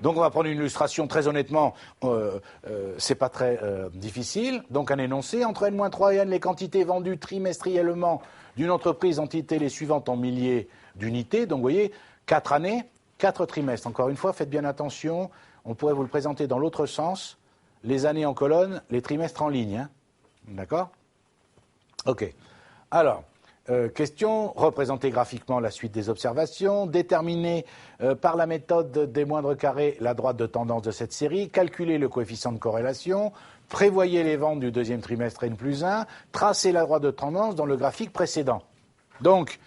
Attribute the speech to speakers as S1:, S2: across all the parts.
S1: Donc on va prendre une illustration, très honnêtement, c'est pas très difficile. Donc un énoncé, entre N-3 et N, les quantités vendues trimestriellement d'une entreprise entité les suivantes en milliers d'unités. Donc vous voyez, 4 années, 4 trimestres. Encore une fois, faites bien attention, on pourrait vous le présenter dans l'autre sens, les années en colonne, les trimestres en ligne. Hein. D'accord ? Ok. Alors, question, représenter graphiquement la suite des observations, déterminer par la méthode des moindres carrés la droite de tendance de cette série, calculer le coefficient de corrélation, prévoyez les ventes du deuxième trimestre N+1, tracer la droite de tendance dans le graphique précédent. Donc,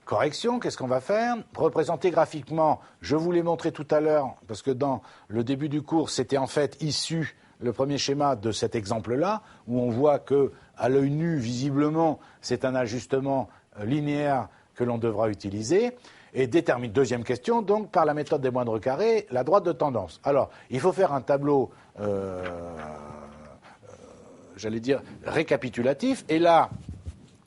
S1: correction, qu'est-ce qu'on va faire ? Représenter graphiquement, je vous l'ai montré tout à l'heure, parce que dans le début du cours, c'était en fait issu le premier schéma de cet exemple-là, où on voit que, à l'œil nu, visiblement, c'est un ajustement linéaire que l'on devra utiliser. Et détermine, deuxième question, donc, par la méthode des moindres carrés, la droite de tendance. Alors, il faut faire un tableau, j'allais dire, récapitulatif. Et là,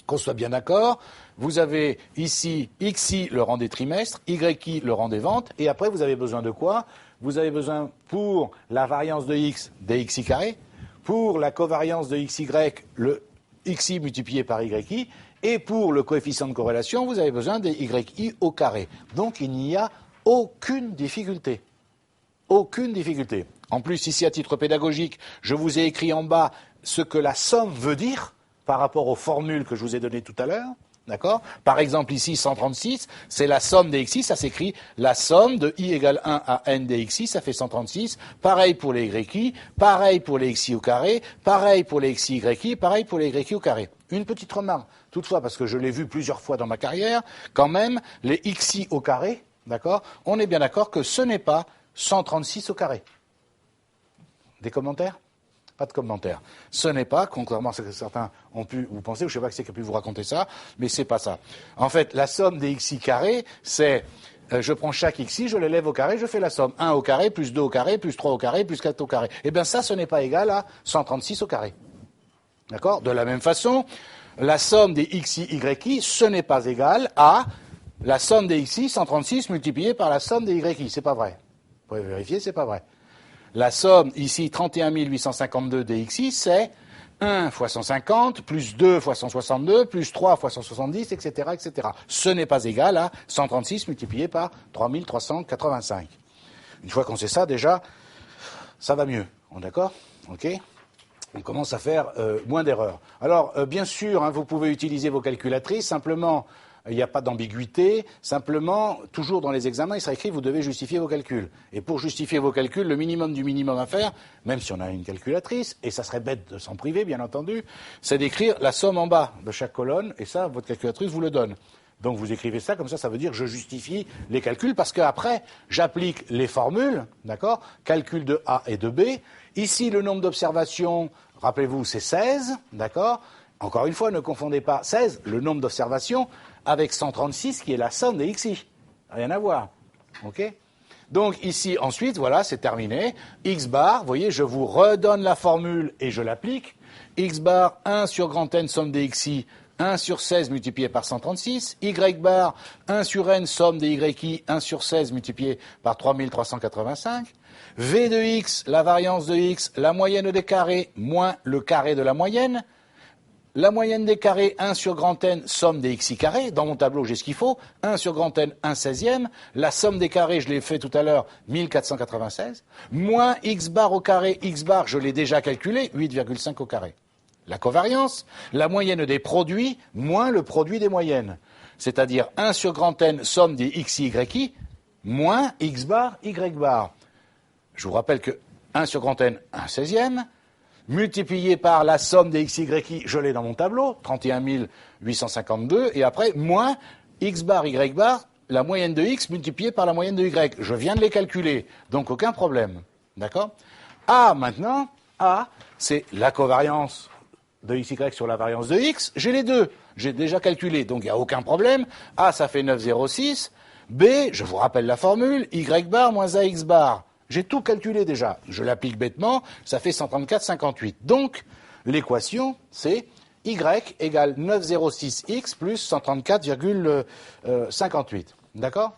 S1: qu'on soit bien d'accord, vous avez ici XI, le rang des trimestres, YI, le rang des ventes, et après, vous avez besoin de quoi ? Vous avez besoin, pour la variance de X, des XI carrés, pour la covariance de XY, le XI multiplié par YI, et pour le coefficient de corrélation, vous avez besoin des YI au carré. Donc, il n'y a aucune difficulté. Aucune difficulté. En plus, ici, à titre pédagogique, je vous ai écrit en bas ce que la somme veut dire par rapport aux formules que je vous ai données tout à l'heure. D'accord ? Par exemple, ici, 136, c'est la somme des xi, ça s'écrit la somme de i égale 1 à n des xi, ça fait 136. Pareil pour les yi, pareil pour les xi au carré, pareil pour les xi yi, pareil pour les yi au carré. Une petite remarque, toutefois, parce que je l'ai vu plusieurs fois dans ma carrière, quand même, les xi au carré, d'accord ? On est bien d'accord que ce n'est pas 136 au carré. Des commentaires ? Pas de commentaire. Ce n'est pas, contrairement à ce que certains ont pu vous penser, ou je ne sais pas qui c'est qui a pu vous raconter ça, mais c'est pas ça. En fait, la somme des xi carrés, c'est, je prends chaque xi, je l'élève au carré, je fais la somme. 1 au carré, plus 2 au carré, plus 3 au carré, plus 4 au carré. Eh bien ça, ce n'est pas égal à 136 au carré. D'accord ? De la même façon, la somme des xi, yi, ce n'est pas égal à la somme des xi, 136, multipliée par la somme des yi. C'est pas vrai. Vous pouvez vérifier, c'est pas vrai. La somme, ici, 31 852 DXI, c'est 1 fois 150, plus 2 fois 162, plus 3 fois 170, etc., etc. Ce n'est pas égal à 136 multiplié par 3385. Une fois qu'on sait ça, déjà, ça va mieux. On est d'accord ? OK ? On commence à faire moins d'erreurs. Alors, bien sûr, hein, vous pouvez utiliser vos calculatrices, simplement... Il n'y a pas d'ambiguïté, simplement, toujours dans les examens, il sera écrit, vous devez justifier vos calculs. Et pour justifier vos calculs, le minimum du minimum à faire, même si on a une calculatrice, et ça serait bête de s'en priver, bien entendu, c'est d'écrire la somme en bas de chaque colonne, et ça, votre calculatrice vous le donne. Donc vous écrivez ça, comme ça veut dire que je justifie les calculs, parce qu'après, j'applique les formules, d'accord ? Calcul de A et de B. Ici, le nombre d'observations, rappelez-vous, c'est 16, d'accord ? Encore une fois, ne confondez pas 16, le nombre d'observations, avec 136 qui est la somme des xi. Rien à voir. OK ? Donc ici, ensuite, voilà, c'est terminé. X bar, vous voyez, je vous redonne la formule et je l'applique. X bar, 1 sur grand N, somme des xi, 1 sur 16 multiplié par 136. Y bar, 1 sur N, somme des yi, 1 sur 16 multiplié par 3385. V de x, la variance de x, la moyenne des carrés, moins le carré de la moyenne. La moyenne des carrés, 1 sur grand N, somme des xi carrés. Dans mon tableau, j'ai ce qu'il faut. 1 sur grand N, 1 16e. La somme des carrés, je l'ai fait tout à l'heure, 1496. Moins x bar au carré. X bar, je l'ai déjà calculé, 8,5 au carré. La covariance, la moyenne des produits, moins le produit des moyennes. C'est-à-dire 1 sur grand N, somme des xi, yi, moins x bar, y bar. Je vous rappelle que 1 sur grand N, 1 16e. Multiplié par la somme des xi, yi, je l'ai dans mon tableau, 31 852, et après, moins x bar, y bar, la moyenne de x multipliée par la moyenne de y. Je viens de les calculer, donc aucun problème. D'accord ? A, maintenant, A, c'est la covariance de xy sur la variance de x. J'ai les deux, j'ai déjà calculé, donc il n'y a aucun problème. A, ça fait 9,06. B, je vous rappelle la formule, y bar moins ax bar. J'ai tout calculé déjà. Je l'applique bêtement, ça fait 134,58. Donc, l'équation, c'est y égale 9,06x plus 134,58. D'accord ?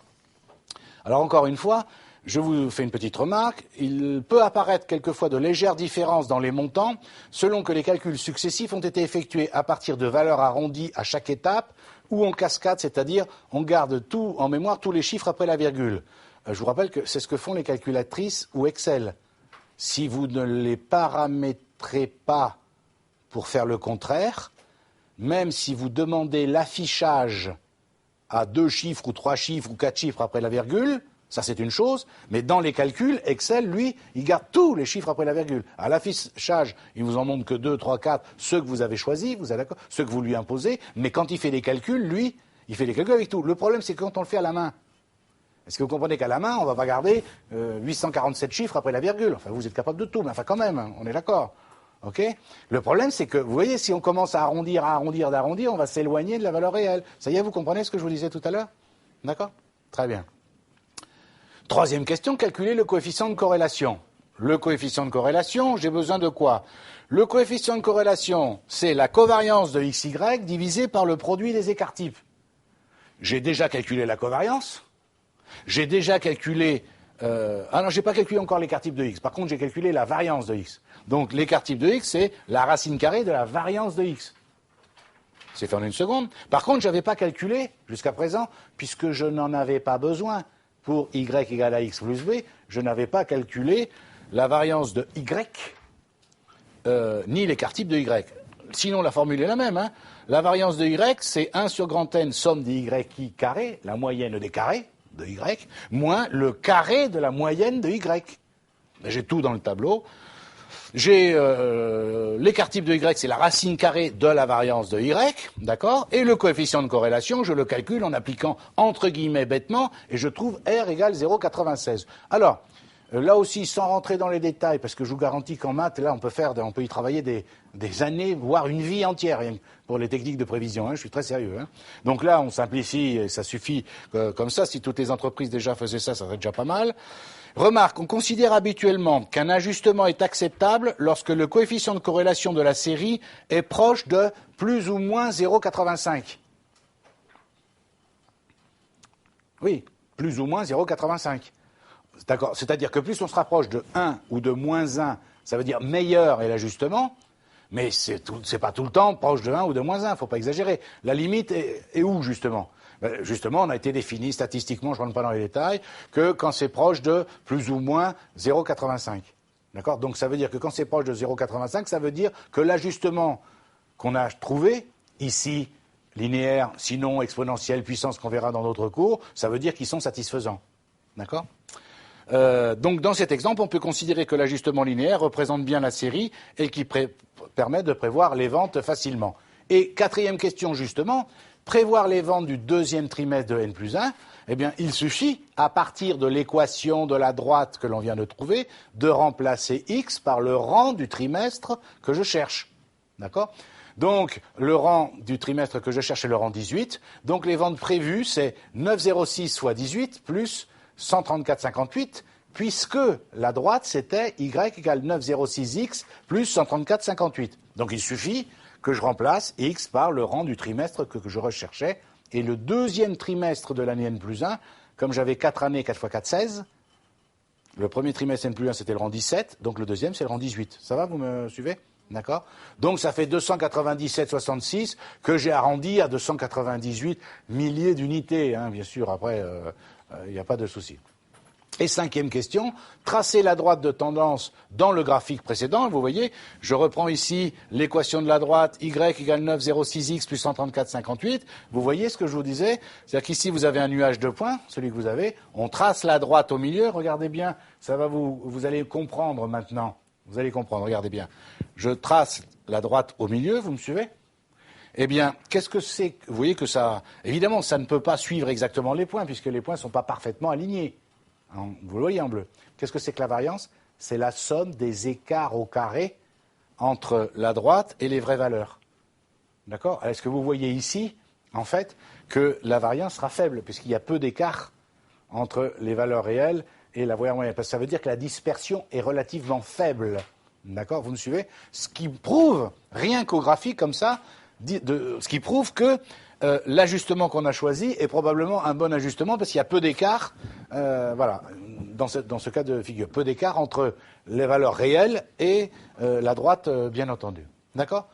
S1: Alors, encore une fois, je vous fais une petite remarque. Il peut apparaître quelquefois de légères différences dans les montants selon que les calculs successifs ont été effectués à partir de valeurs arrondies à chaque étape ou en cascade, c'est-à-dire on garde tout en mémoire, tous les chiffres après la virgule. Je vous rappelle que c'est ce que font les calculatrices ou Excel. Si vous ne les paramétrez pas pour faire le contraire, même si vous demandez l'affichage à 2 chiffres ou 3 chiffres ou 4 chiffres après la virgule, ça c'est une chose, mais dans les calculs, Excel, lui, il garde tous les chiffres après la virgule. À l'affichage, il vous en montre que 2, 3, 4, ceux que vous avez choisis, vous êtes d'accord, ceux que vous lui imposez, mais quand il fait les calculs, lui, il fait les calculs avec tout. Le problème, c'est quand on le fait à la main. Est-ce que vous comprenez qu'à la main, on ne va pas garder 847 chiffres après la virgule? Enfin, vous êtes capable de tout, mais enfin quand même, hein, on est d'accord. Okay, le problème, c'est que, vous voyez, si on commence à arrondir, on va s'éloigner de la valeur réelle. Ça y est, vous comprenez ce que je vous disais tout à l'heure? D'accord? Très bien. Troisième question, calculer le coefficient de corrélation. Le coefficient de corrélation, j'ai besoin de quoi? Le coefficient de corrélation, c'est la covariance de XY divisée par le produit des écarts types. J'ai déjà calculé la covariance. J'ai déjà calculé... non, je n'ai pas calculé encore l'écart type de X. Par contre, j'ai calculé la variance de X. Donc, l'écart type de X, c'est la racine carrée de la variance de X. C'est fait en une seconde. Par contre, je n'avais pas calculé, jusqu'à présent, puisque je n'en avais pas besoin pour Y égale à X plus B, je n'avais pas calculé la variance de Y, ni l'écart type de Y. Sinon, la formule est la même. Hein. La variance de Y, c'est 1 sur grand N, somme des YI carré, la moyenne des carrés de Y, moins le carré de la moyenne de Y. J'ai tout dans le tableau. J'ai l'écart type de Y, c'est la racine carrée de la variance de Y, d'accord? Et le coefficient de corrélation, je le calcule en appliquant entre guillemets bêtement, et je trouve R égale 0,96. Alors, là aussi, sans rentrer dans les détails, parce que je vous garantis qu'en maths, là, on peut y travailler des années, voire une vie entière, rien que pour les techniques de prévision. Hein, je suis très sérieux. Hein. Donc là, on simplifie, et ça suffit comme ça. Si toutes les entreprises déjà faisaient ça, ça serait déjà pas mal. Remarque, on considère habituellement qu'un ajustement est acceptable lorsque le coefficient de corrélation de la série est proche de plus ou moins 0,85. Oui, plus ou moins 0,85. D'accord. C'est-à-dire que plus on se rapproche de 1 ou de moins 1, ça veut dire meilleur est l'ajustement, mais c'est pas tout le temps proche de 1 ou de moins 1, il ne faut pas exagérer. La limite est où, justement? Justement, on a été défini statistiquement, je ne rentre pas dans les détails, que quand c'est proche de plus ou moins 0,85. D'accord? Donc ça veut dire que quand c'est proche de 0,85, ça veut dire que l'ajustement qu'on a trouvé, ici, linéaire, sinon exponentielle, puissance qu'on verra dans d'autres cours, ça veut dire qu'ils sont satisfaisants. D'accord? Donc dans cet exemple, on peut considérer que l'ajustement linéaire représente bien la série et qui permet de prévoir les ventes facilement. Et quatrième question justement, prévoir les ventes du deuxième trimestre de N plus 1, eh bien il suffit, à partir de l'équation de la droite que l'on vient de trouver, de remplacer X par le rang du trimestre que je cherche. D'accord ? Donc, le rang du trimestre que je cherche est le rang 18. Donc, les ventes prévues, c'est 9,06 fois 18 plus 134,58, puisque la droite, c'était Y égale 9,06X plus 134,58. Donc, il suffit que je remplace X par le rang du trimestre que je recherchais. Et le deuxième trimestre de l'année N plus 1, comme j'avais 4 années, 4 fois 4, 16, le premier trimestre N plus 1, c'était le rang 17, donc le deuxième, c'est le rang 18. Ça va, vous me suivez ? D'accord ? Donc ça fait 297,66 que j'ai arrondi à 298 milliers d'unités. Hein, bien sûr, après, il n'y a pas de souci. Et cinquième question, tracer la droite de tendance dans le graphique précédent. Vous voyez, je reprends ici l'équation de la droite, Y égale 9,06X plus 134,58. Vous voyez ce que je vous disais ? C'est-à-dire qu'ici, vous avez un nuage de points, celui que vous avez. On trace la droite au milieu. Regardez bien, ça va vous allez comprendre maintenant. Vous allez comprendre, regardez bien. Je trace la droite au milieu, vous me suivez ? Eh bien, qu'est-ce que c'est ? Vous voyez que ça... Évidemment, ça ne peut pas suivre exactement les points, puisque les points ne sont pas parfaitement alignés. Vous le voyez en bleu. Qu'est-ce que c'est que la variance ? C'est la somme des écarts au carré entre la droite et les vraies valeurs. D'accord ? Est-ce que vous voyez ici, en fait, que la variance sera faible, puisqu'il y a peu d'écart entre les valeurs réelles et la valeur moyenne, parce que ça veut dire que la dispersion est relativement faible. D'accord ? Vous me suivez ? Ce qui prouve, rien qu'au graphique comme ça, ce qui prouve que l'ajustement qu'on a choisi est probablement un bon ajustement, parce qu'il y a peu d'écart, voilà, dans ce cas de figure. Peu d'écart entre les valeurs réelles et la droite, bien entendu. D'accord ?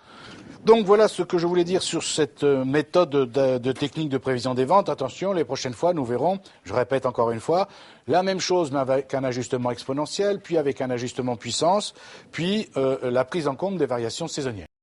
S1: Donc voilà ce que je voulais dire sur cette méthode de technique de prévision des ventes. Attention, les prochaines fois, nous verrons, je répète encore une fois, la même chose mais avec un ajustement exponentiel, puis avec un ajustement puissance, puis la prise en compte des variations saisonnières.